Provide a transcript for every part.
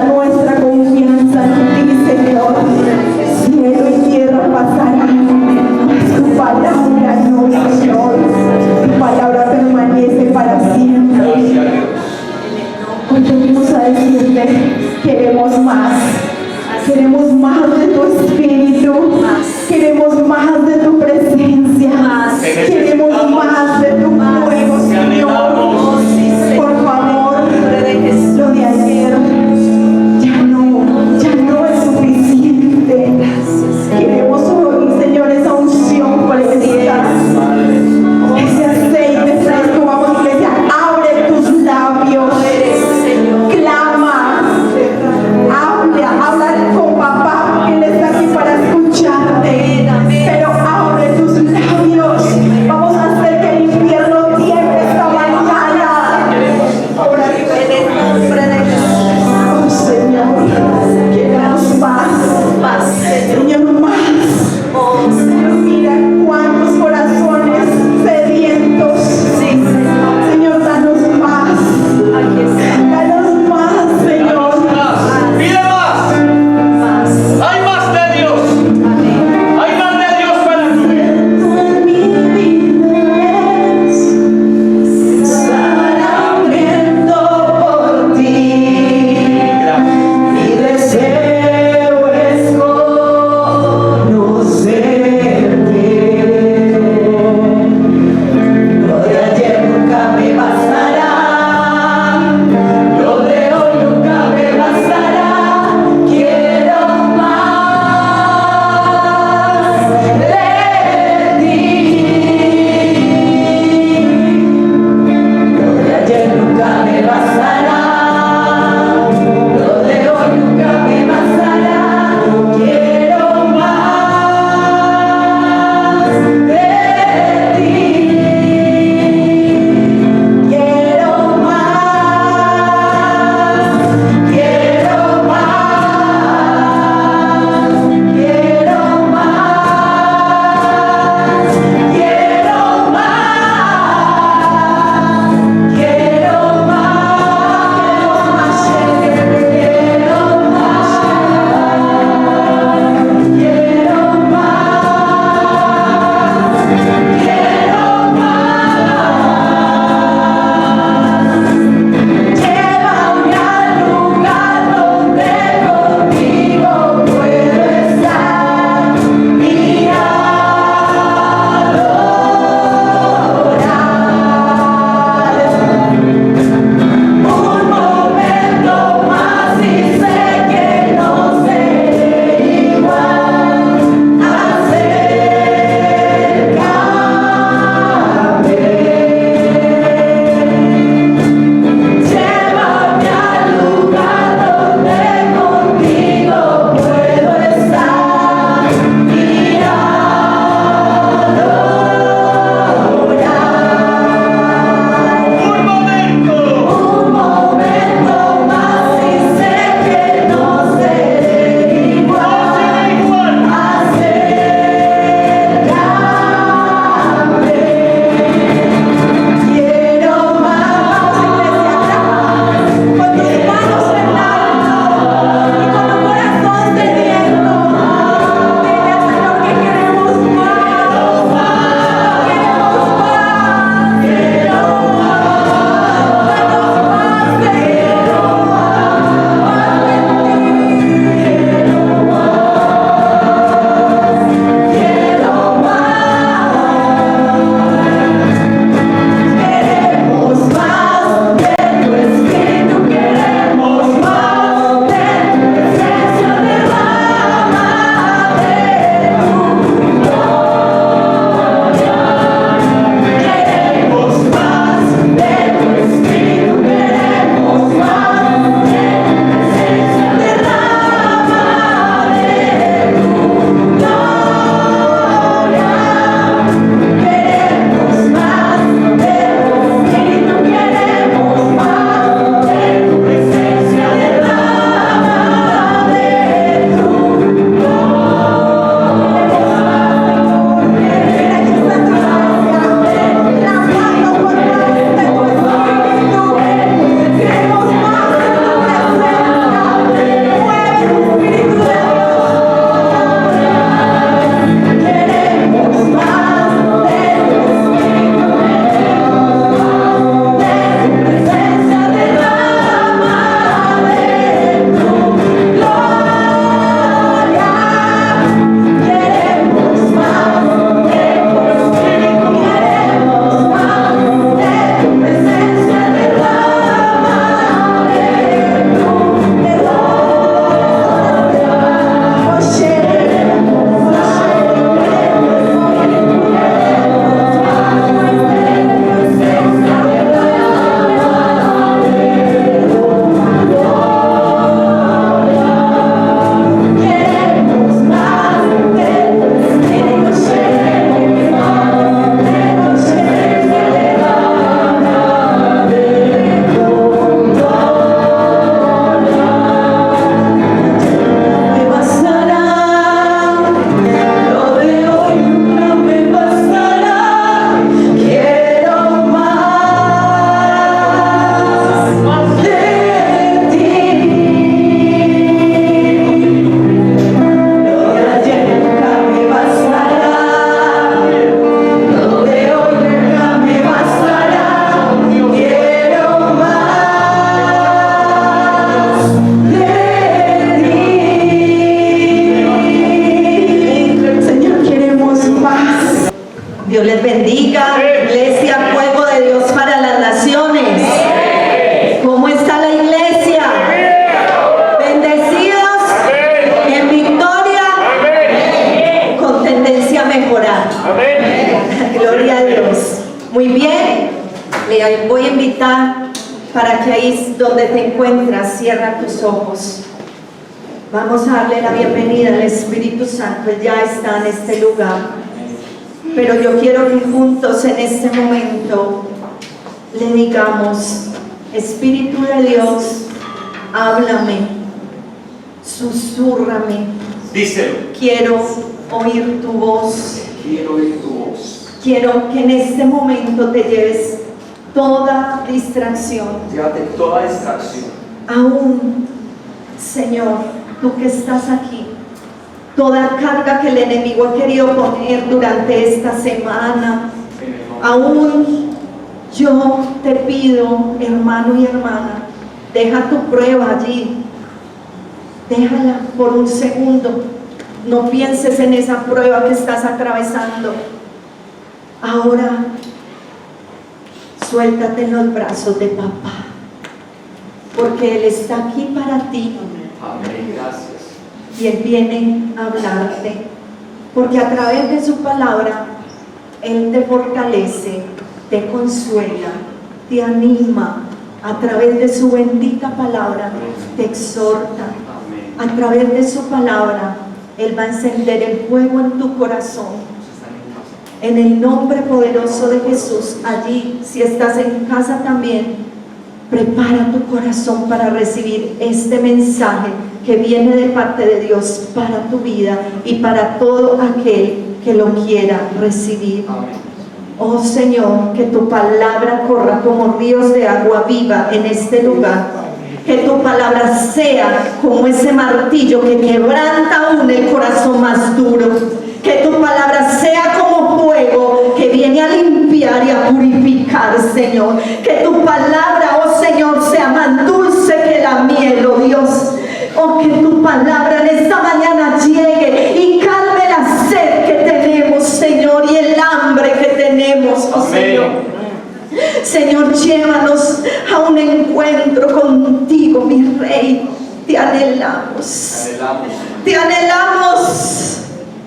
puesta nuestra confianza en ti, Señor. Cielo y tierra pasarán, mas tu palabra no, Señor. Tu palabra permanece para siempre. Hoy venimos a decirte, queremos más de tu espíritu, queremos más de tu presencia, queremos más de tu fuego, Señor. Por favor, lo de ayer ya no es suficiente. Queremos hoy, Señor, esa unción fresca, ese aceite fresco. Vamos, iglesia, abre tus labios, clama, habla con papá, que Él está aquí para escucharte. invitar para que ahí donde te encuentras, cierra tus ojos. Vamos a darle la bienvenida al Espíritu Santo. Él ya está en este lugar. Pero yo quiero que juntos en este momento le digamos: Espíritu de Dios, háblame, susúrrame. Díselo. Quiero oír tu voz. Quiero oír tu voz. Quiero que en este momento te lleves toda distracción. Llévate toda distracción. Aún, Señor, tú que estás aquí, toda carga que el enemigo ha querido poner durante esta semana, aún yo te pido, hermano y hermana, deja tu prueba allí, déjala por un segundo, no pienses en esa prueba que estás atravesando. Ahora, suéltate en los brazos de papá, porque Él está aquí para ti. Amén, gracias. Y Él viene a hablarte, porque a través de su palabra Él te fortalece, te consuela, te anima. A través de su bendita palabra te exhorta. A través de su palabra Él va a encender el fuego en tu corazón. En el nombre poderoso de Jesús, allí, si estás en casa también, prepara tu corazón para recibir este mensaje que viene de parte de Dios para tu vida y para todo aquel que lo quiera recibir. Oh Señor, que tu palabra corra como ríos de agua viva en este lugar. Que tu palabra sea como ese martillo que quebranta aún el corazón más duro. Que tu palabra sea como fuego que viene a limpiar y a purificar, Señor. Que tu palabra, oh Señor, sea más dulce que la miel, oh Dios. Oh, que tu palabra en esta mañana llegue y calme la sed que tenemos, Señor, y el hambre que tenemos, oh Señor. Señor, llévanos a un encuentro contigo, mi Rey. Te anhelamos. Te anhelamos.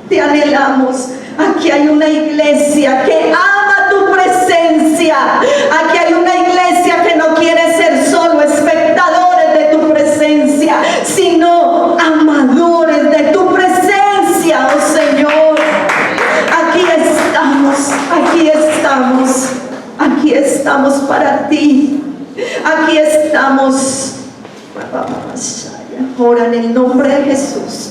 Te anhelamos. Aquí hay una iglesia que ama tu presencia. Aquí hay una iglesia que no quiere ser solo espectadores de tu presencia, sino amadores de tu presencia, oh Señor. Aquí estamos, aquí estamos, aquí estamos para ti. Aquí estamos. Ahora en el nombre de Jesús,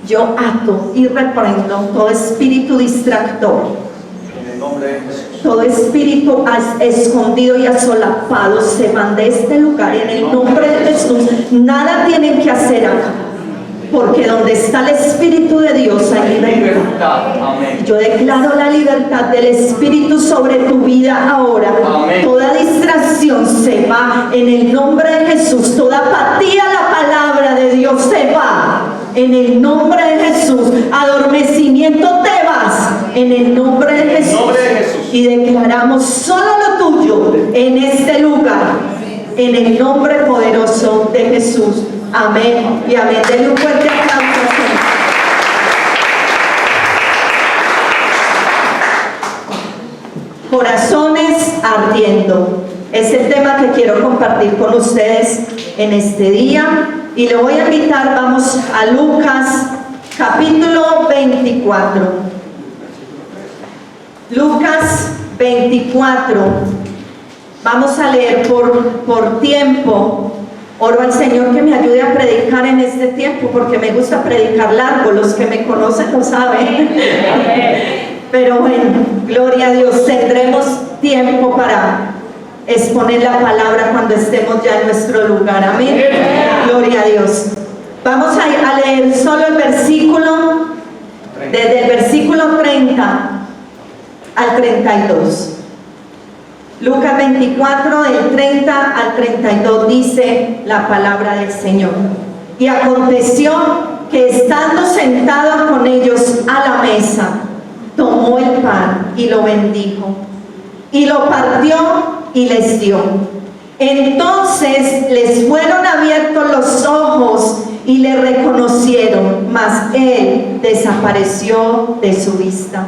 yo ato y reprendo todo espíritu distractor, En el nombre de Jesús. todo espíritu escondido y asolapado se van de este lugar en el nombre de Jesús. Nada tienen que hacer acá, porque donde está el Espíritu de Dios hay libertad. Amén. Yo declaro la libertad del Espíritu sobre tu vida ahora. Amén. Toda distracción se va en el nombre de Jesús. Toda apatía a la palabra de Dios se va en el nombre de Jesús. Adormecimiento te vas en el nombre de Jesús. Y declaramos solo lo tuyo en este lugar, en el nombre poderoso de Jesús. Amén y amén. Denle un fuerte aplauso. Corazones ardiendo. Es el tema que quiero compartir con ustedes en este día. Y le voy a invitar, vamos a Lucas capítulo 24. Lucas 24. Vamos a leer por tiempo. Oro al Señor que me ayude a predicar en este tiempo, porque me gusta predicar largo. Los que me conocen lo saben. Pero bueno, gloria a Dios. Tendremos tiempo para exponer la palabra cuando estemos ya en nuestro lugar. Amén. Gloria a Dios. Vamos a leer solo el versículo, desde el versículo 30 al 32. Lucas 24, del 30 al 32, dice la palabra del Señor. Y aconteció que estando sentado con ellos a la mesa, tomó el pan y lo bendijo, y lo partió y les dio. Entonces les fueron abiertos los ojos y le reconocieron, mas él desapareció de su vista.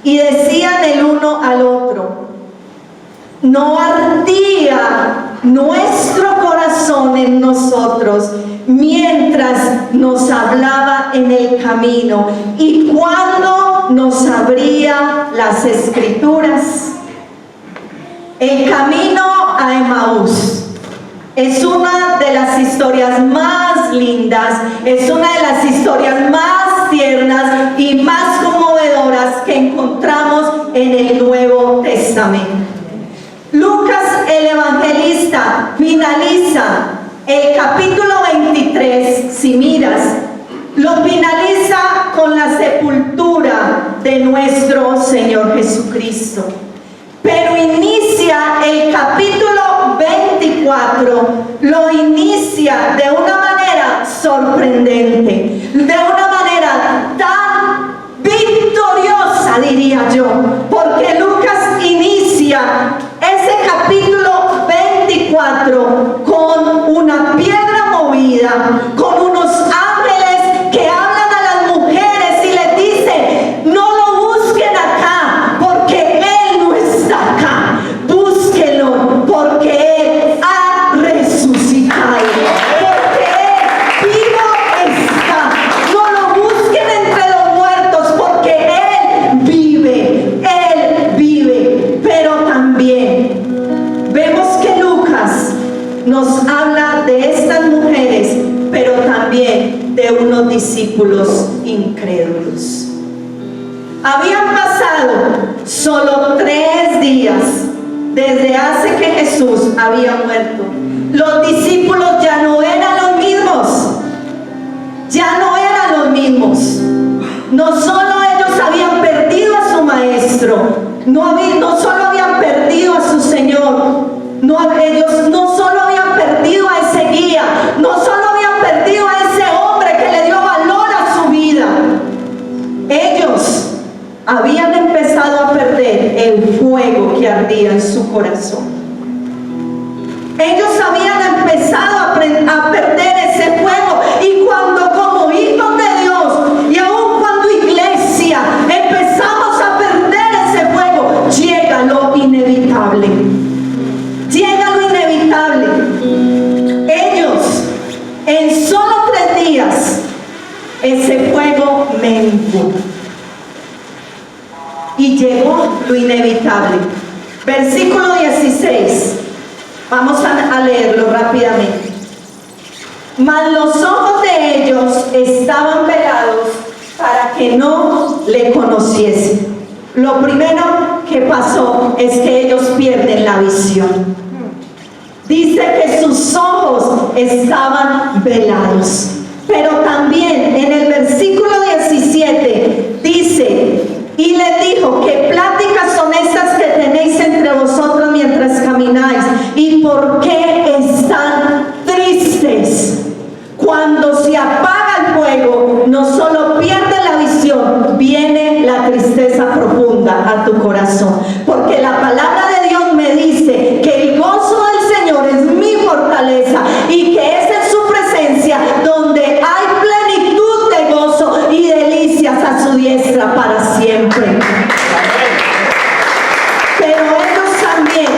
Y decían el uno al otro: no ardía nuestro corazón en nosotros mientras nos hablaba en el camino y cuando nos abría las escrituras. El camino a Emaús es una de las historias más lindas, es una de las historias más tiernas y más conmovedoras que encontramos en el Nuevo Testamento. Lucas, el evangelista, finaliza el capítulo 23, si miras, lo finaliza con la sepultura de nuestro Señor Jesucristo. Pero inicia el capítulo 24, lo inicia de una manera sorprendente, de una manera tan victoriosa, diría yo, porque Lucas inicia ese capítulo 24 con una piedra movida, con unos ángeles que hablan a las mujeres y les dicen: no lo busquen acá, porque Él no está acá, búsquenlo, porque Él ha resucitado, porque Él vivo está. No lo busquen entre los muertos, porque Él vive, pero también vemos que Lucas nos habla de estas mujeres, pero también de unos discípulos incrédulos. Habían pasado solo 3 días desde hace que Jesús había muerto. Los discípulos ya no eran los mismos. No solo ellos habían perdido a su maestro, no solo habían perdido a su Señor, ellos no solo habían perdido a ese guía, no solo habían perdido a ese hombre que le dio valor a su vida, ellos habían empezado a perder el fuego que ardía en su corazón. Ellos habían empezado a perder ese fuego, y cuando como hijos de Dios y aún cuando iglesia empezamos a perder ese fuego, llega lo inevitable. Ellos en solo 3 días ese fuego menguó y llegó lo inevitable. Versículo 16, vamos a leerlo rápidamente. Mas los ojos de ellos estaban velados para que no le conociesen. Lo primero que pasó es que ellos pierden la visión. Dice que sus ojos estaban velados. Pero también en el versículo 17 dice: y les dijo: ¿qué pláticas son estas que tenéis entre vosotros mientras camináis? ¿Y por qué están tristes? Cuando se apaga el fuego, no solo pierdes la visión, viene la tristeza profunda a tu corazón. Porque la palabra de Dios me dice que el gozo del Señor es mi fortaleza, y que es en su presencia donde hay plenitud de gozo y delicias a su diestra para siempre. Pero ellos también,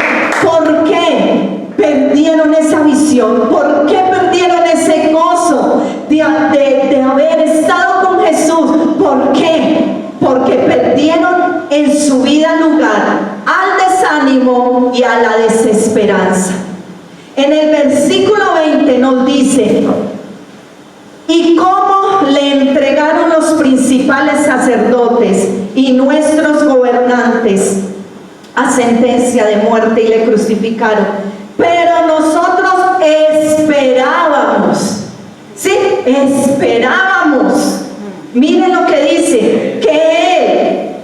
¿por qué perdieron esa visión? ¿Por qué perdieron ese gozo de haber estado con Jesús? ¿Por qué? Porque perdieron en su vida lugar al desánimo y a la desesperanza. En el versículo 20 nos dice: y cómo le entregaron los principales sacerdotes y nuestros gobernantes a sentencia de muerte y le crucificaron. Pero nosotros esperábamos, ¿sí? Esperábamos. Miren lo que dice, que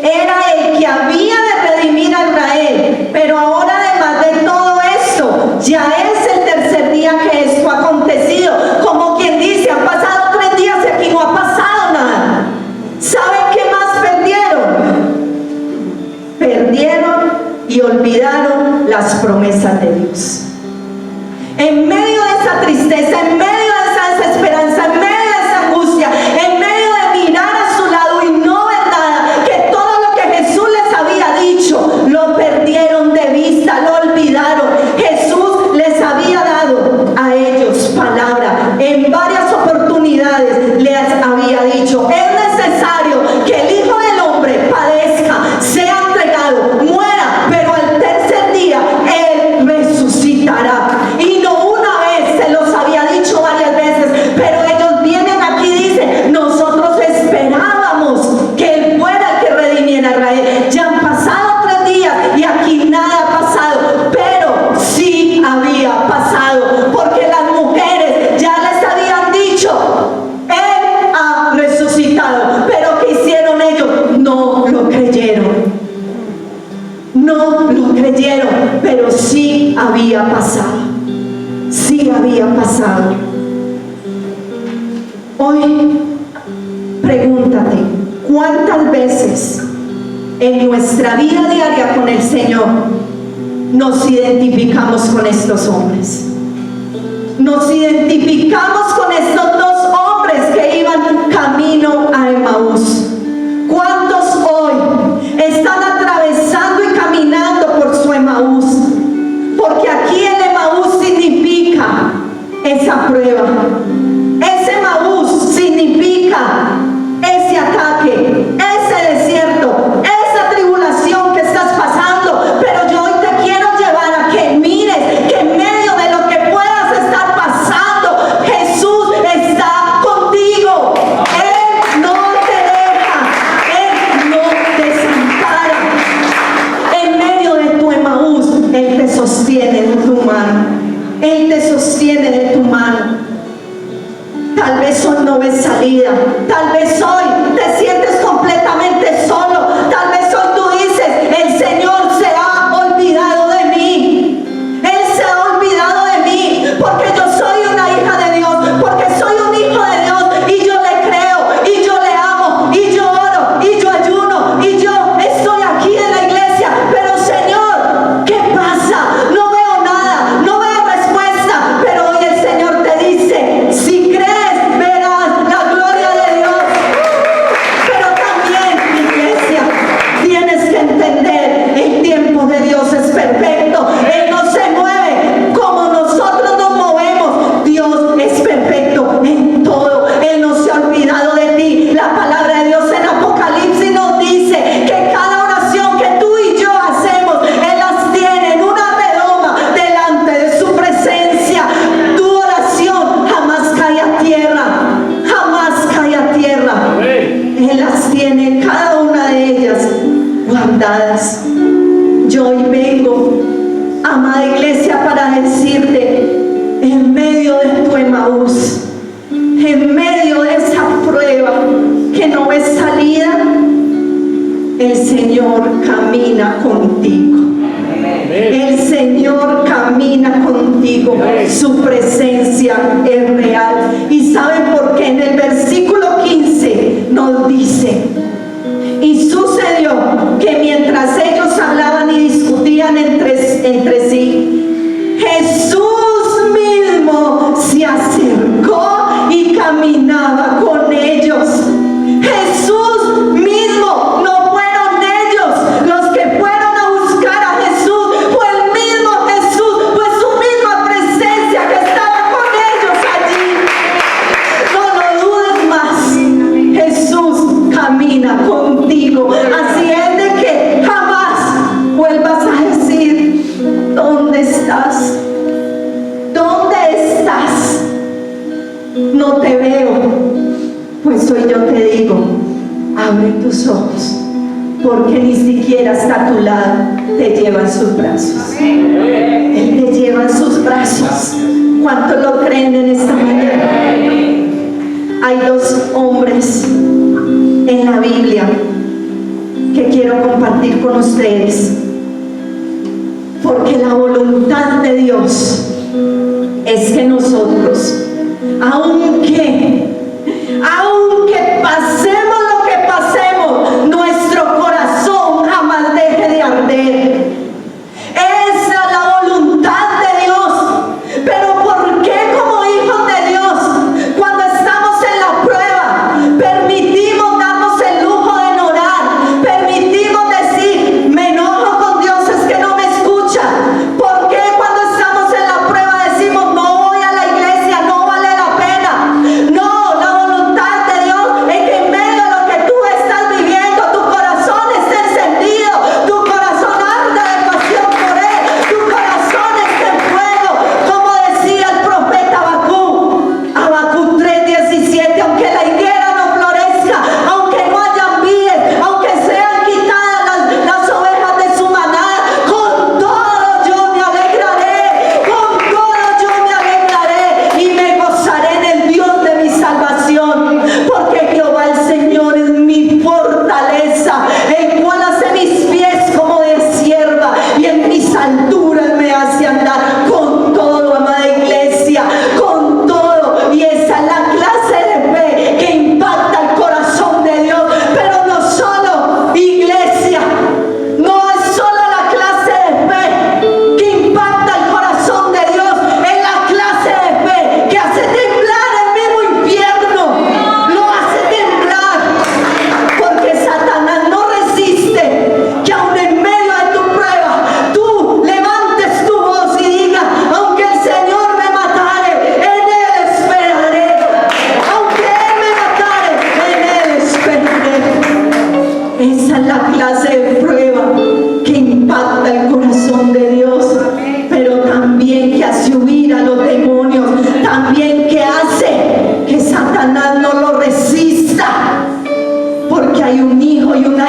era el que había de redimir a Israel. Pero ahora, además de todo esto, ya es el tercer día que esto ha acontecido. Como quien dice, han pasado 3 días y aquí no ha pasado nada. ¿Saben qué más perdieron? Perdieron y olvidaron las promesas de Dios. En medio de esa tristeza, en medio de esa desesperanza, en medio de esa angustia, en medio de mirar a su lado y había dicho: es necesario que el Hijo del Hombre padezca, sea entregado, muera, pero al tercer día Él resucitará. Y no una vez, se los había dicho varias veces, pero ellos vienen aquí y dicen: nosotros esperábamos que Él fuera el que redimiera a Israel. Ya han pasado 3 días y aquí nada ha pasado, pero sí había pasado, porque las mujeres ya les habían dicho: Él ha resucitado. Pero ¿qué hicieron ellos? No lo creyeron. No lo creyeron, pero sí había pasado. Sí había pasado. Hoy pregúntate: ¿cuántas veces en nuestra vida diaria con el Señor nos identificamos con estos hombres? Nos identificamos con estos 2 hombres que iban camino a Emaús. ¿Cuántos hoy están atravesando y caminando por su Emaús? Porque aquí el Emaús significa esa prueba. Ese Emaús significa ese ataque, ese desierto, esa tribulación que estás pasando. Pero yo hoy te quiero llevar a que mires que en medio de lo que puedas estar pasando, Jesús está contigo. Él no te deja, Él no te desampara. En medio de tu Emaús, Él te sostiene de tu mano. Él te sostiene de tu mano. Tal vez hoy no ves salida, tal vez hoy te sientes completamente solo, tal vez hoy tú dices: el Señor se ha olvidado de mí, Él se ha olvidado de mí, porque yo soy una hija de Dios, porque soy un hijo de Dios, y yo le creo, y yo le amo, y yo oro, y yo ayuno, y yo estoy aquí en la iglesia. Pero Señor, ¿qué pasa? No veo nada, no veo respuesta. Pero hoy el Señor te dice: si crees, verás la gloria de Dios. Pero también, iglesia, tienes que entender: el tiempo de Dios es perfecto. Él no se mueve como nosotros nos movemos. Dios es perfecto en todo. Él no se ha olvidado de ti. La palabra de Dios en Apocalipsis nos dice que cada oración que tú y yo hacemos, Él las tiene en una redoma delante de su presencia. Tu oración jamás cae a tierra, jamás cae a tierra. Él las tiene, cada una de ellas, guardadas. Yo hoy vengo, amada iglesia, para decirte: en medio de tu Emaús, en medio de esa prueba que no ves salida, el Señor camina contigo. El Señor camina contigo. Su presencia es real. ¿Y saben por qué? En el versículo 15 nos dice: y sucedió que mientras ellos hablaban y discutían entre sí, Jesús mismo se acercó y caminaba con ellos. Jesús mismo, no fueron ellos los que fueron a buscar a Jesús, fue el mismo Jesús, fue su misma presencia que estaba con ellos allí. No lo dudes más, Jesús camina contigo. Así es de que jamás vuelvas a decir: ¿dónde estás? ¿Dónde estás? No te veo. Pues hoy yo te digo: abre tus ojos, porque ni siquiera está a tu lado, te lleva en sus brazos. Él te lleva en sus brazos. ¿Cuántos lo creen en esta mañana? Hay 2 hombres en la Biblia que quiero compartir con ustedes, porque la voluntad de Dios es que nosotros, aunque pasemos lo que pasemos, nuestro corazón jamás deje de arder. Esa es la voluntad de Dios. Pero ¿por qué como hijos de Dios, cuando estamos en la prueba, permitimos darnos el lujo de no orar? Permitimos decir: me enojo con Dios, es que no me escucha. ¿Por qué cuando estamos en la prueba decimos: no voy a la iglesia, no vale la pena?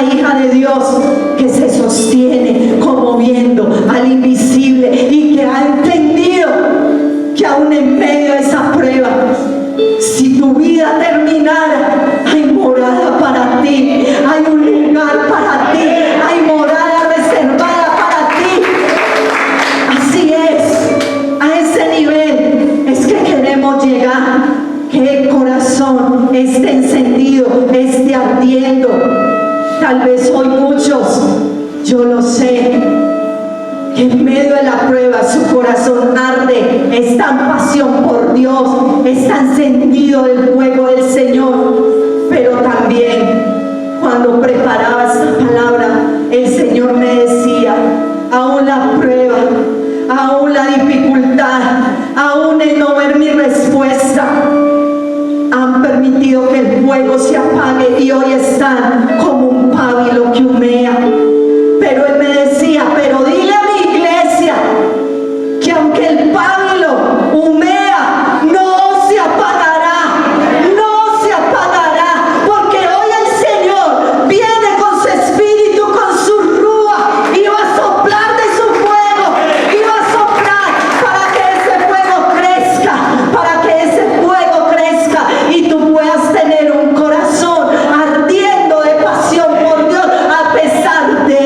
una hija de Dios que se sostiene como viendo al invisible y que ha entendido que aún en medio de esa prueba, si tu vida terminara, hay morada para ti, hay un lugar para ti, hay morada reservada para ti. Así es, a ese nivel es que queremos llegar, que el corazón esté encendido, esté ardiendo. Tal vez hoy muchos, yo lo sé, que en medio de la prueba su corazón arde, está en pasión por Dios, está encendido del fuego del Señor. Pero también cuando preparaba esta palabra, el Señor me decía, aún la prueba, aún la dificultad, aún el no ver mi respuesta, han permitido que el fuego se apague y hoy están como un pábilo que humea. Pero Él me decía, pero dile a mi iglesia que aunque el pábilo humea, no se apagará, no se apagará, porque hoy el Señor viene con su espíritu, con su rúa, y va a soplar de su fuego, y va a soplar para que ese fuego crezca, para que ese fuego crezca y tú puedas tener un corazón ardiendo de pasión por Dios, a pesar de.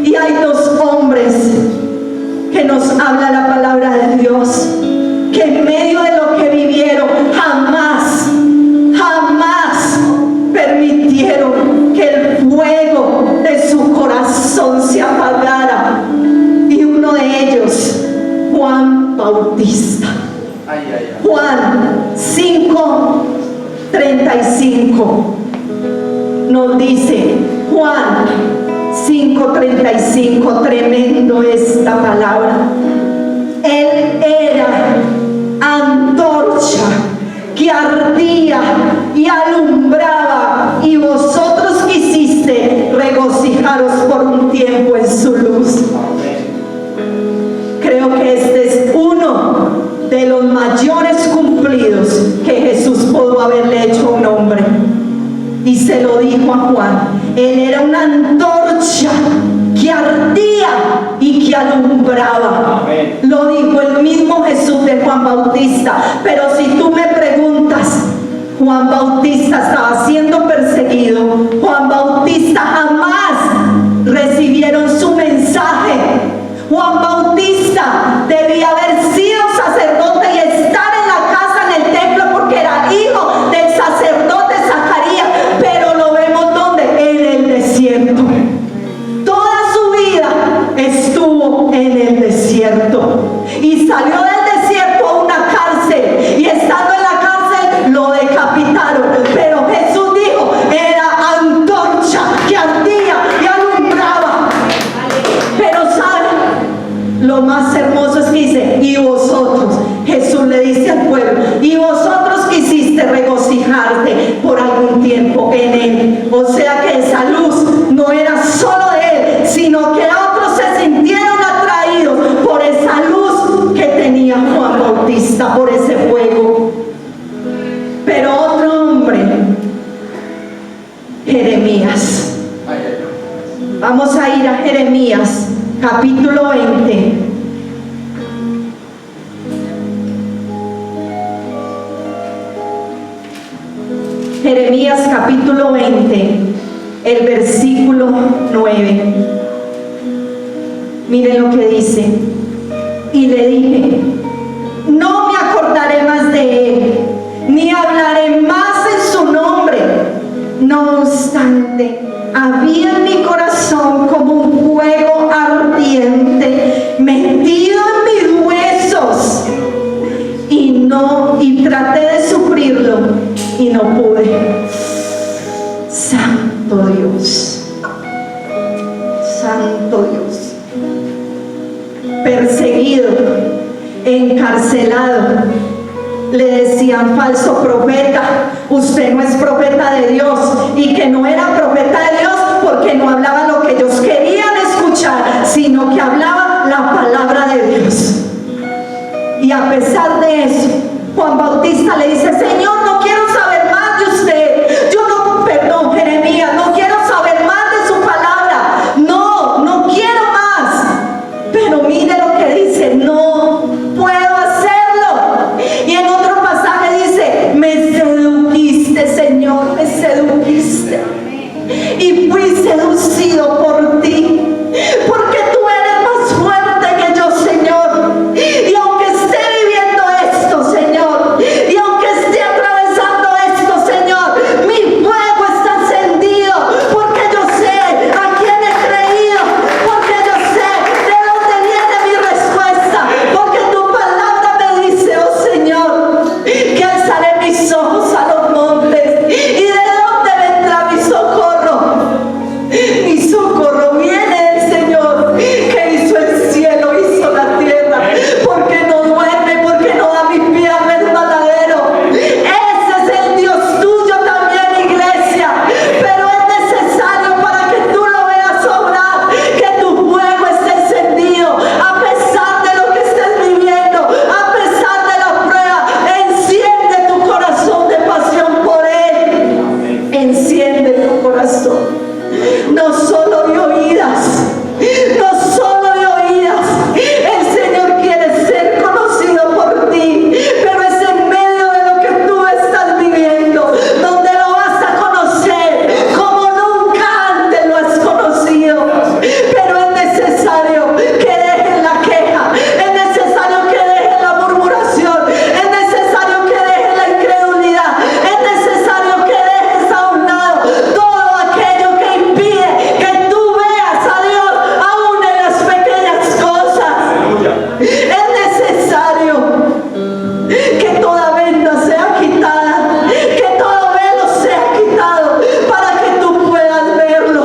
Y hay dos hombres que nos habla la palabra de Dios, que en medio de lo que vivieron jamás permitieron que el fuego de su corazón se apagara. Y uno de ellos, Juan Bautista. Juan 5:35 nos dice, Juan 5:35, tremendo esta palabra. Él era antorcha que ardía y alumbraba, y vosotros quisiste regocijaros por un tiempo en su luz. Creo que este es uno de los mayores cumplidos que Jesús pudo haberle hecho a un hombre. Y se lo dijo a Juan. Él era una antorcha que ardía y que alumbraba. Amén. Lo dijo el mismo Jesús de Juan Bautista. Pero si tú me preguntas, Juan Bautista estaba siendo perseguido. Juan Bautista jamás recibieron su mensaje. Juan Bautista debía haber sido sacerdote y estar en la casa, en el templo, porque era hijo del sacerdote Zacarías. Pero lo vemos ¿dónde? En el desierto. Toda su vida estuvo en el desierto. Y salió del desierto a una cárcel. Y estando en la cárcel lo decapitaron. Pero Jesús dijo, era antorcha que ardía y alumbraba. Pero ¿saben? Lo más hermoso es que dice, y vosotros, Jesús le dice al pueblo, y vosotros quisiste regocijarte por algún tiempo en Él. O sea que esa luz no era solo de Él, sino que otros se sintieron atraídos por esa luz que tenía Juan Bautista, por ese fuego. Pero otro hombre, Jeremías. Vamos a ir a Jeremías, capítulo 20. Jeremías capítulo 20, el versículo 9. Miren lo que dice. Y le dije, no me acordaré más de él, ni hablaré más en su nombre. No obstante, había en mi corazón como un fuego ardiente metido en mis huesos, y traté de sufrirlo y no pude. Santo Dios, Santo Dios. Perseguido, encarcelado, le decían falso profeta, usted no es profeta de Dios, y que no era profeta de Dios porque no hablaba lo que ellos querían escuchar, sino que hablaba la palabra de Dios. Y a pesar de eso, Juan Bautista le dice, Señor, no quiero saber más de usted, yo no como Jeremías, no quiero saber más de su palabra, no quiero más. Pero mire lo que dice, no puedo hacerlo. Y en otro pasaje dice, me sedujiste, Señor, me sedujiste. Y fui seducido por ti, porque tú eres más fuerte que yo, Señor. Y aunque esté viviendo esto, Señor, y aunque esté atravesando esto, Señor, mi fuego está encendido, porque yo sé a quién he creído, porque yo sé de dónde viene mi respuesta, porque tu palabra me dice, oh Señor, que alzaré mis ojos a los montes, y de dónde vendrá mi socorro. Mi socorro viene del Señor, que hizo el cielo, hizo la tierra, porque no duerme, porque no da mis pies al resbaladero. Ese es el Dios tuyo también, iglesia. Pero es necesario para que tú lo veas obrar, que tu fuego esté encendido, a pesar de lo que estés viviendo, a pesar de la prueba. Enciende tu corazón de pasión por Él. Enciende tu corazón. No solo de oídas, no solo de oídas. El Señor quiere ser conocido por ti, pero es en medio de lo que tú estás viviendo donde lo vas a conocer como nunca antes lo has conocido. Pero es necesario que dejes la queja, es necesario que dejes la murmuración, es necesario que dejes la incredulidad, es necesario que dejes a un lado todo aquello que impide que tú veas a Dios aún en las pequeñas cosas. Es necesario que toda venda sea quitada, que todo velo sea quitado, para que tú puedas verlo.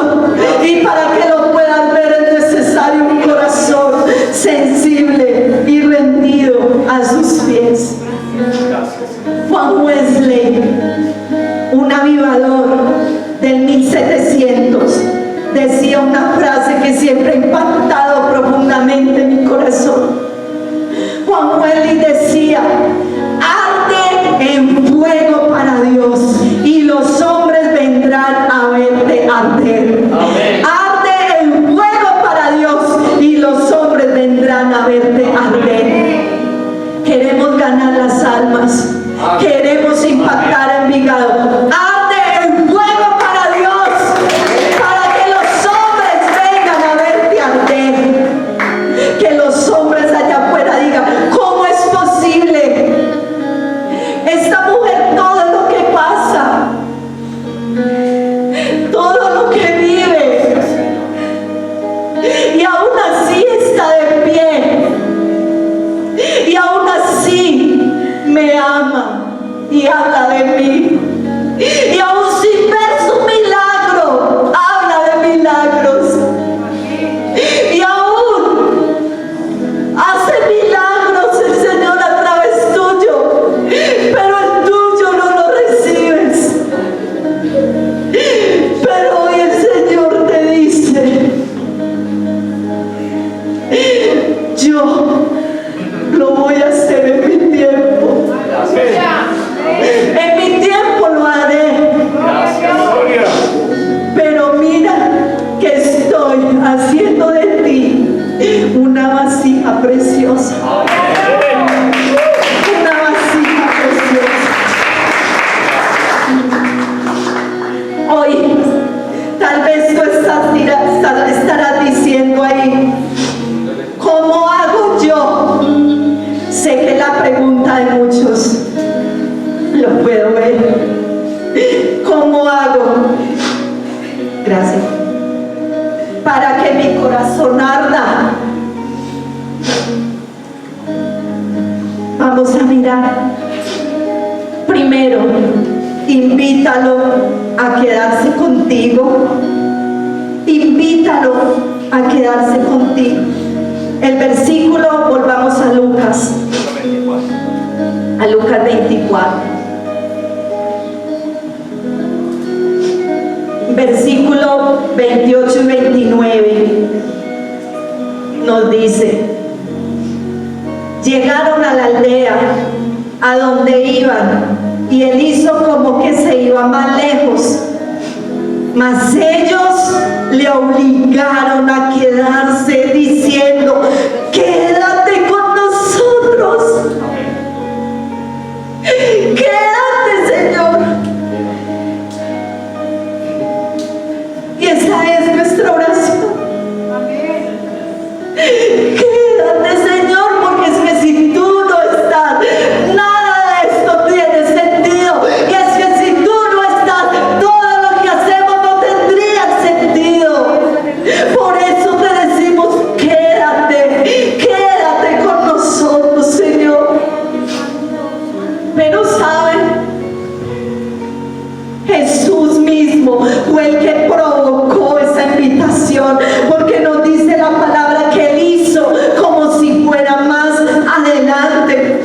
Y para que lo puedas ver es necesario un corazón sensible y rendido a sus pies. Juan Wesley, un avivador del 1700, decía una frase que siempre ha impactado profundamente mi corazón. Juan Wesley decía, arde en fuego para Dios y los hombres vendrán a verte arder. Amén. Arde en fuego para Dios y los hombres vendrán a verte arder. Queremos ganar las almas, queremos impactar Envigado. Arde en fuego para Dios, para que los hombres vengan a verte arder. Que los hombres allá afuera digan, ¿cómo es posible? Esta mujer, todo lo que pasa, todo lo que vive, y aún así está de pie, y aún así me ama y habla de mí, y aún sin ver su milagro habla de milagros, y aún hace milagros el Señor a través tuyo, pero el tuyo no lo recibes. Pero hoy el Señor te dice, yo lo voy a hacer en mi tiempo. En mi tiempo lo haré. Pero mira que estoy haciendo de ti una vasija preciosa. Una vasija preciosa. Hoy tal vez tú estarás diciendo ahí, ¿cómo hago yo? Sé que la pregunta de muchos lo puedo ver. ¿Cómo hago? Gracias. Para que mi corazón arda. Vamos a mirar. Primero, invítalo a quedarse contigo. Invítalo a quedarse contigo. El versículo, volvamos a Lucas. A Lucas 24. Versículo 28 y 29 nos dice: llegaron a la aldea a donde iban, y él hizo como que se iba más lejos, Mas ellos le obligaron a quedarse diciendo: quédate con nosotros. Quédate, Señor. Y esa es nuestra oración. Quédate, Señor, porque es que si tú no estás, nada de esto tiene sentido. Y es que si tú no estás, todo lo que hacemos no tendría sentido. Por eso te decimos: quédate, quédate con nosotros, Señor. Pero saben, Jesús mismo fue el que provocó esa invitación, porque nos dice la palabra que Él hizo como si fuera más adelante.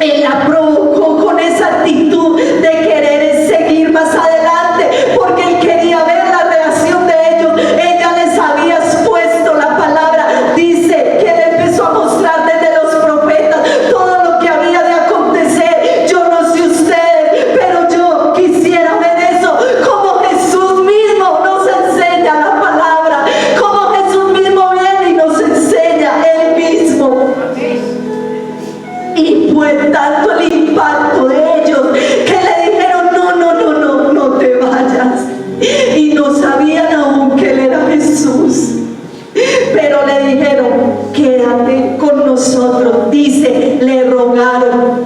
Él la provocó con esa actitud de querer seguir más adelante, porque Él quería ver la reacción de ellos. Ella les había expuesto la palabra. Dice que Él empezó a mostrar desde los profetas todo lo que había de acontecer. Yo no sé ustedes, pero yo quisiera ver eso, como Jesús mismo nos enseña la palabra, como Jesús mismo viene y nos enseña Él mismo. Y fue tanto el impacto de ellos que le dijeron: no te vayas. Y no sabían aún que Él era Jesús, pero le dijeron: quédate con nosotros. Dice, le rogaron,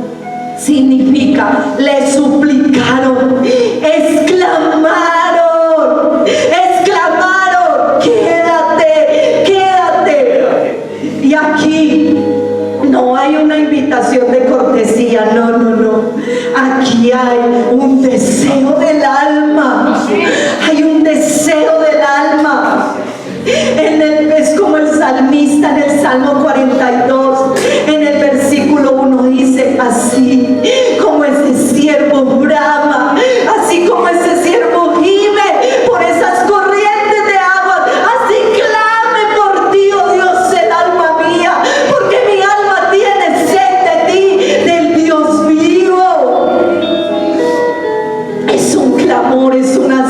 significa le suplicaron, exclamaron, quédate, quédate. Y aquí no hay una invitación de cortesía, no. Aquí hay un deseo del alma. Hay un deseo del alma. Es como el salmista en el Salmo 42, en el versículo 1 dice: así como ese siervo brama, así como ese siervo gime por esas corrientes de agua, así clame por ti, oh Dios, el alma mía, porque mi alma tiene sed de ti, del Dios vivo. Es un clamor, es una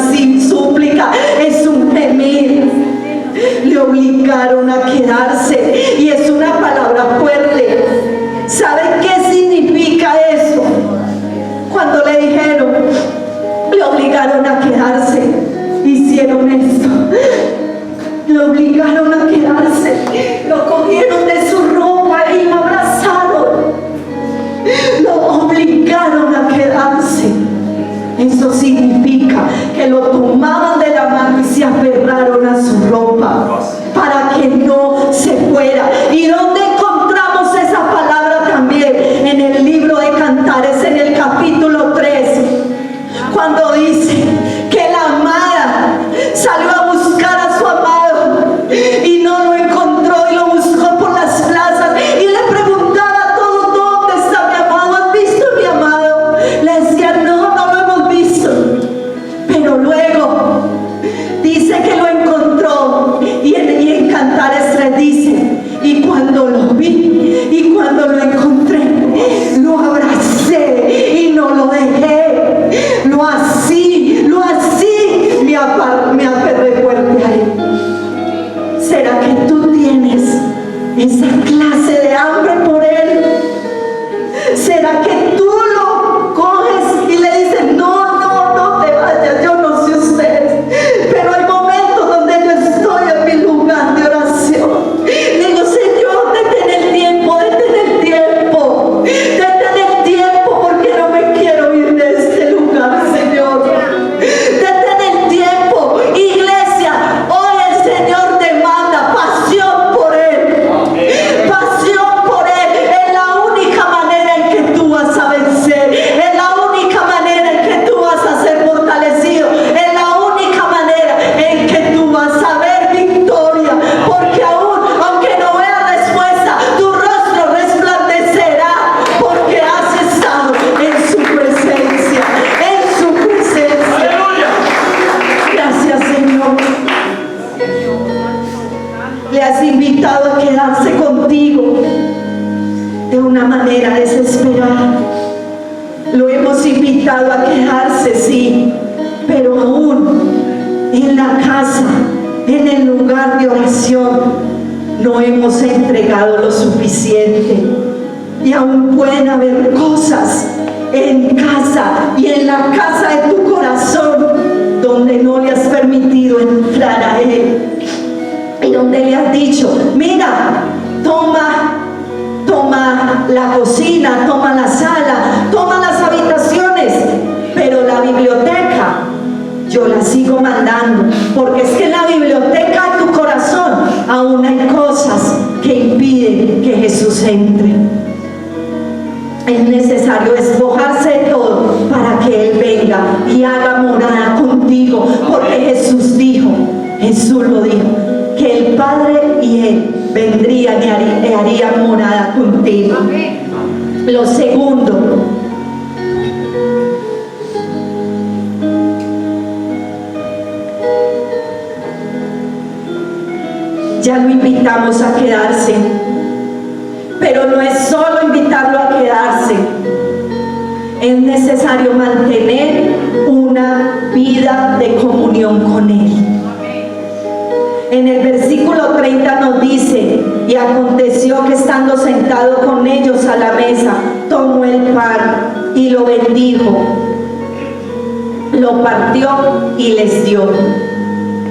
súplica, es un gemir. Le obligaron a quedarse, y es una palabra fuerte. ¿Saben qué significa eso? Cuando le dijeron, le obligaron a quedarse, hicieron esto. Le obligaron a quedarse, lo cogieron de su ropa y lo abrazaron. Lo obligaron a quedarse. Eso significa que lo tomaban de la mano y se aferraron a su ropa para que no se fuera. ¿Y dónde encontramos esa palabra también? En el libro de Cantares, en el capítulo 3, cuando dice que la amada salió a buscar a su amado y no lo encontró, y lo buscó por las plazas y le preguntaba a todos: ¿dónde está mi amado? ¿Has visto a mi amado? Le decían: no lo hemos visto. Pero luego dice que lo encontró, y en Cantares 3 dice: y cuando lo vi y cuando lo encontré, lo abracé y no lo dejé. Lo así, me aferré fuerte a Él. ¿Será que tú tienes esa clase de hambre por Él? ¿Será que tú lo coges y le dices: no te vayas? Yo no sé ustedes, pero hay momentos donde yo estoy en mi lugar de oración. Digo: Señor, detén el tiempo, porque no me quiero ir de este lugar, Señor. Detén el tiempo. Iglesia, hoy el Señor demanda pasión por Él. Pasión por Él. Es la única manera en que tú vas a vencer. Es la única manera en que tú vas a ser fortalecido. Es la única manera en que tú vas a ver victoria. Porque aunque no veas respuesta, tu rostro resplandecerá, porque has estado en su presencia. En su presencia. ¡Aleluya! Gracias, Señor. Le has invitado a quedarse contigo de una manera desesperada. Lo hemos invitado a quedarse, sí, pero aún en la casa, en el lugar de oración, no hemos entregado lo suficiente. Y aún pueden haber cosas en casa y en la casa de tu corazón donde no le has permitido entrar a Él. Y donde le has dicho, mira, toma la cocina, toma la sala, toma las habitaciones, pero la biblioteca yo la sigo mandando, porque es que en la biblioteca de tu corazón aún hay cosas que impiden que Jesús entre. Es necesario despojarse de todo para que Él venga y haga morada contigo, porque Jesús lo dijo, que el Padre y Él vendrían y harían morada contigo. Lo segundo, ya lo invitamos a quedarse, pero no es solo invitarlo a quedarse, es necesario mantener una vida de comunión con Él. En el versículo 30 nos dice, y aconteció que estando sentado con ellos a la mesa, tomó el pan y lo bendijo, lo partió y les dio.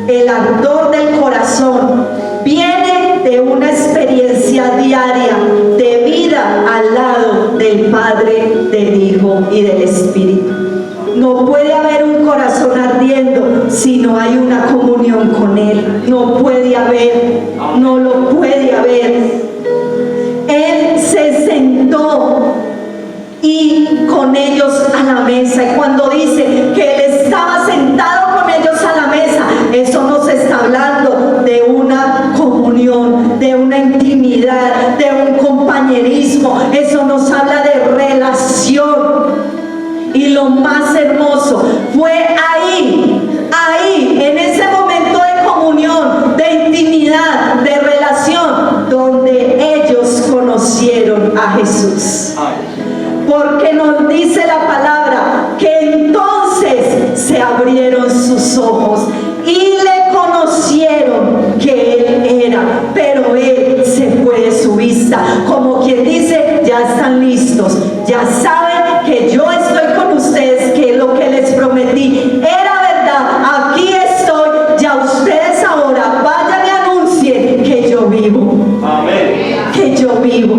El ardor del corazón viene de una experiencia diaria de vida al lado del Padre, del Hijo y del Espíritu. No puede haber un corazón ardiendo si no hay una comunión con Él. No puede haber, no lo puede haber. Él se sentó y con ellos a la mesa. Y cuando dice que Él estaba sentado con ellos a la mesa, eso nos está hablando de una comunión, de una intimidad, de un compañerismo. Eso nos habla de relación. Y lo más hermoso fue ahí, en ese momento de comunión, de intimidad, de relación, donde ellos conocieron a Jesús. Porque nos dice la palabra que entonces se abrieron sus ojos y le conocieron que Él era, pero Él se fue de su vista. Como quien dice, ya están listos, ya saben que yo estoy con ustedes, que lo que les prometí era verdad. Aquí estoy, ya ustedes ahora vayan y anuncien que yo vivo. Amén. Que yo vivo.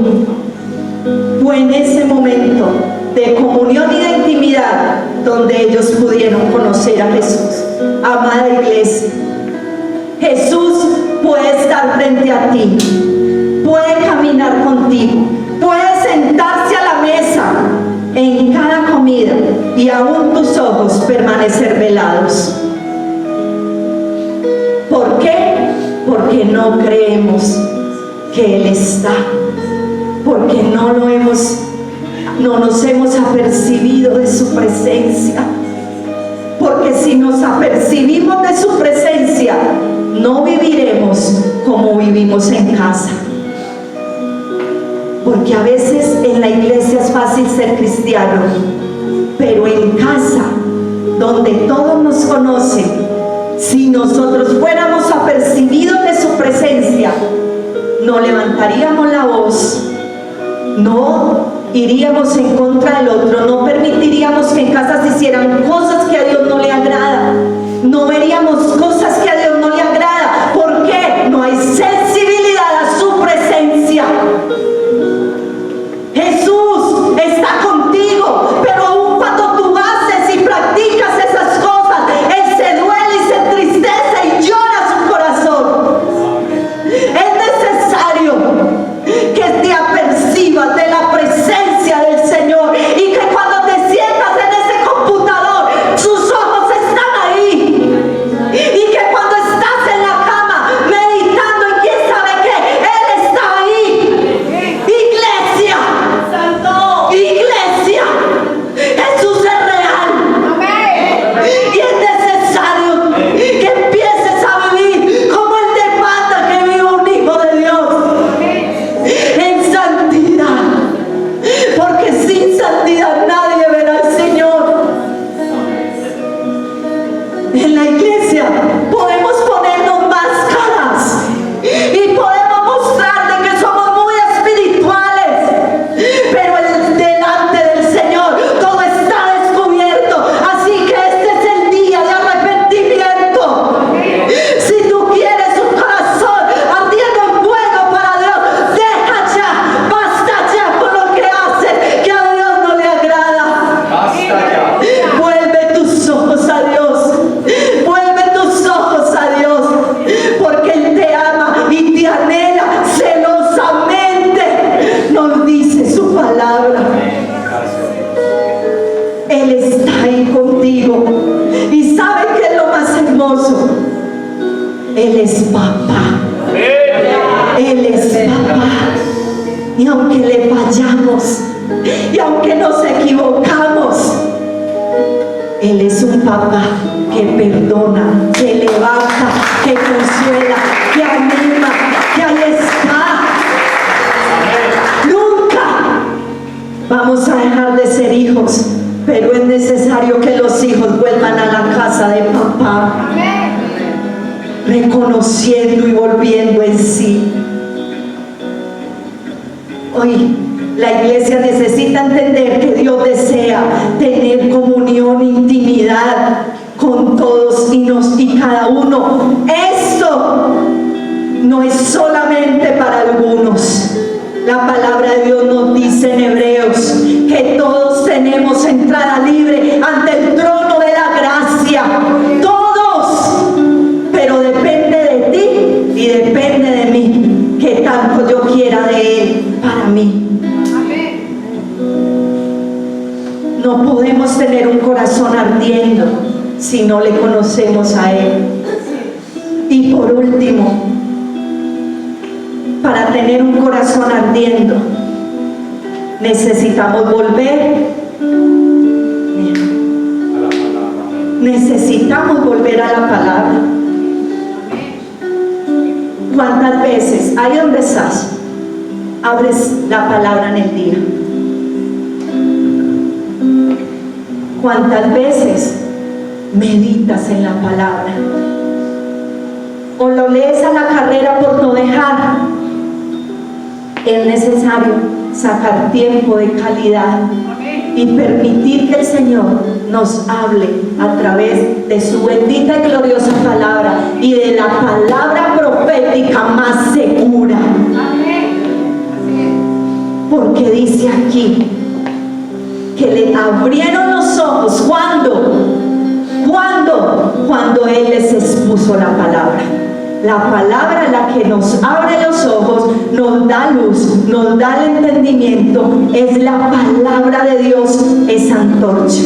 Fue en ese momento de comunión y de intimidad donde ellos pudieron conocer a Jesús. Amada iglesia, Jesús puede estar frente a ti, puede caminar contigo, puede sentarse a la mesa en cada comida y aún tus ojos permanecer velados. ¿Por qué? Porque no creemos que Él está, porque no nos hemos apercibido de su presencia. Porque si nos apercibimos de su presencia, no viviremos como vivimos en casa. Porque a veces en la iglesia es fácil ser cristiano, pero en casa, donde todos nos conocen, si nosotros fuéramos apercibidos de su presencia, no levantaríamos la voz, no iríamos en contra del otro, no permitiríamos que en casa se hicieran cosas que a Dios no le agrada, no veríamos cosas que a Dios no le agrada. ¿Por qué? No hay sensibilidad a su presencia. Jesús está contigo, pero aún cuando tú haces y practicas esas cosas, Él se duele y se entristece y llora su corazón. Es necesario que te apercibas de la presencia del Señor y que cuando te sientas en ese computador, sus ojos están ahí Él es papá. Él es papá. Y aunque le fallamos, y aunque nos equivocamos, Él es un papá que perdona, que levanta, que consuela, que anima, que ahí está. Nunca vamos a dejar de ser hijos, pero es necesario que los hijos vuelvan a la casa de papá, reconociendo y volviendo en sí. Hoy la iglesia necesita entender que Dios desea tener comunión, intimidad con todos y cada uno. Esto no es solamente para algunos. La palabra de Dios nos dice en Hebreos que todos tenemos entrada libre ante el trono de la gracia. Todos. Pero depende de ti y depende de mí que tanto yo quiera de Él para mí. No podemos tener un corazón ardiendo si no le conocemos a Él. Y por último, para tener un corazón ardiendo, necesitamos volver. Necesitamos volver a la palabra. ¿Cuántas veces, ahí donde estás, abres la palabra en el día? ¿Cuántas veces meditas en la palabra? ¿O lo lees a la carrera por no dejar? Es necesario sacar tiempo de calidad y permitir que el Señor nos hable a través de su bendita y gloriosa palabra y de la palabra profética más segura. Porque dice aquí que le abrieron los ojos. Cuando Él les expuso la palabra. La palabra, la que nos abre los ojos, nos da luz, nos da el entendimiento, es la palabra de Dios, es antorcha.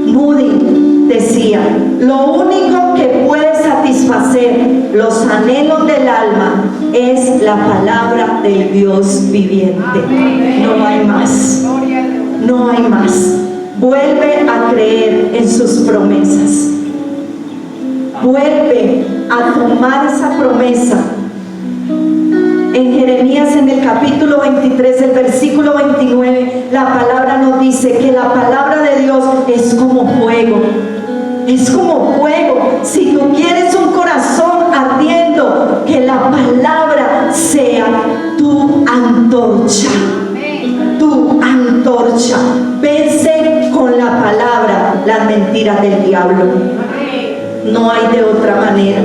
Moody decía: lo único que puede satisfacer los anhelos del alma es la palabra del Dios viviente. No hay más. No hay más. Vuelve a creer en sus promesas. Vuelve a tomar esa promesa. En Jeremías, en el capítulo 23, el versículo 29, la palabra nos dice que la palabra de Dios es como fuego. Es como fuego. Si tú quieres un corazón ardiendo, que la palabra sea tu antorcha. Tu antorcha. Vence con la palabra las mentiras del diablo. No hay de otra manera.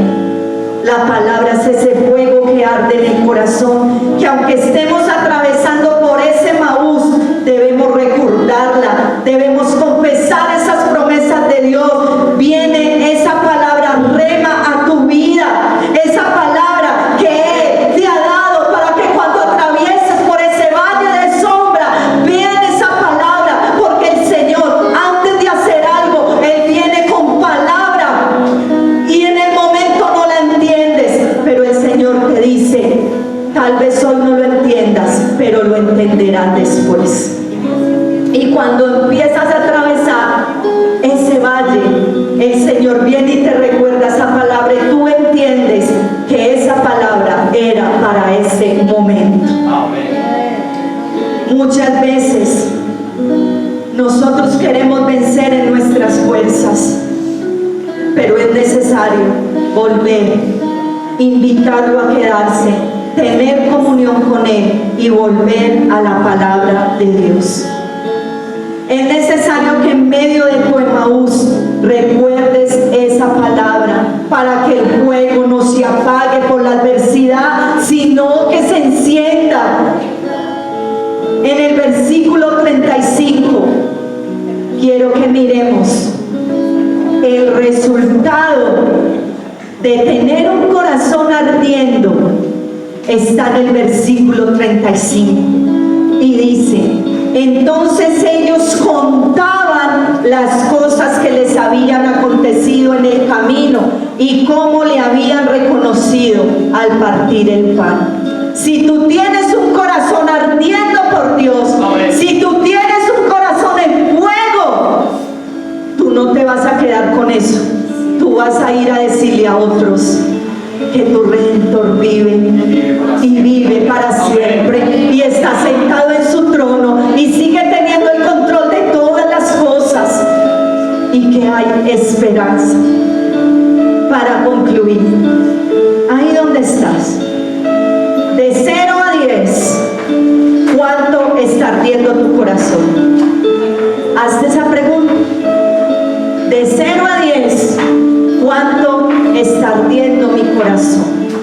La palabra es ese fuego que arde en el corazón, que aunque estemos atravesando por ese Maús, debemos recordarla, debemos confesar esas promesas de Dios. Viene esa palabra rema a tu vida, esa palabra que Él te ha dado para que cuando atravieses por ese valle de sombra, viene esa palabra, porque el Señor, antes de hacer algo, Él viene con palabra y en el momento no la entiendes, pero el Señor te dice: tal vez hoy no lo entiendas, pero lo entenderás después. Y cuando empiezas a atravesar ese valle, el Señor viene y te recuerda esa palabra y tú entiendes que esa palabra era para ese momento. Muchas veces nosotros queremos vencer en nuestras fuerzas, pero es necesario volver, invitarlo a quedarse, tener comunión con Él y volver a la palabra de Dios. Es necesario que en medio de tu Emaús recuerdes esa palabra para que el fuego no se apague por la adversidad, sino que se encienda. En el versículo 35 quiero que miremos el resultado de tener un corazón ardiendo. Está en el versículo 35 y dice: entonces ellos contaban las cosas que les habían acontecido en el camino, y cómo le habían reconocido al partir el pan. Si tú tienes un corazón ardiendo por Dios, Amén. si tú tienes un corazón en fuego, tú no te vas a quedar con eso. Tú vas a ir a decirle a otros que tu Redentor vive y vive para siempre y está sentado en su trono y sigue teniendo el control de todas las cosas, y que hay esperanza. Para concluir, ahí donde estás, de 0 a 10, ¿cuánto está ardiendo tu corazón? Hazte esa pregunta. De 0 a 10, ¿cuánto está ardiendo mi corazón?